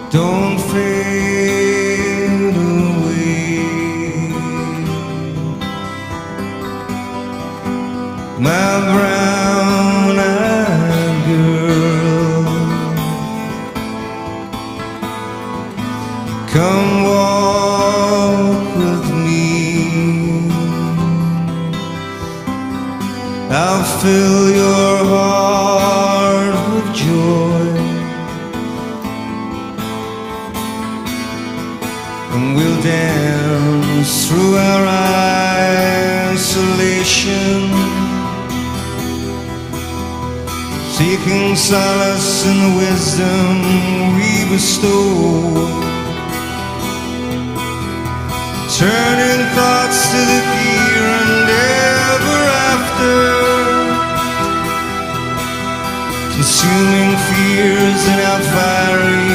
don't fade away. My brown-eyed girl, come walk with me. I'll fill your heart with joy, and we'll dance through our isolation, seeking solace in the wisdom we bestow, turning thoughts to the here and ever after, consuming fears in our fiery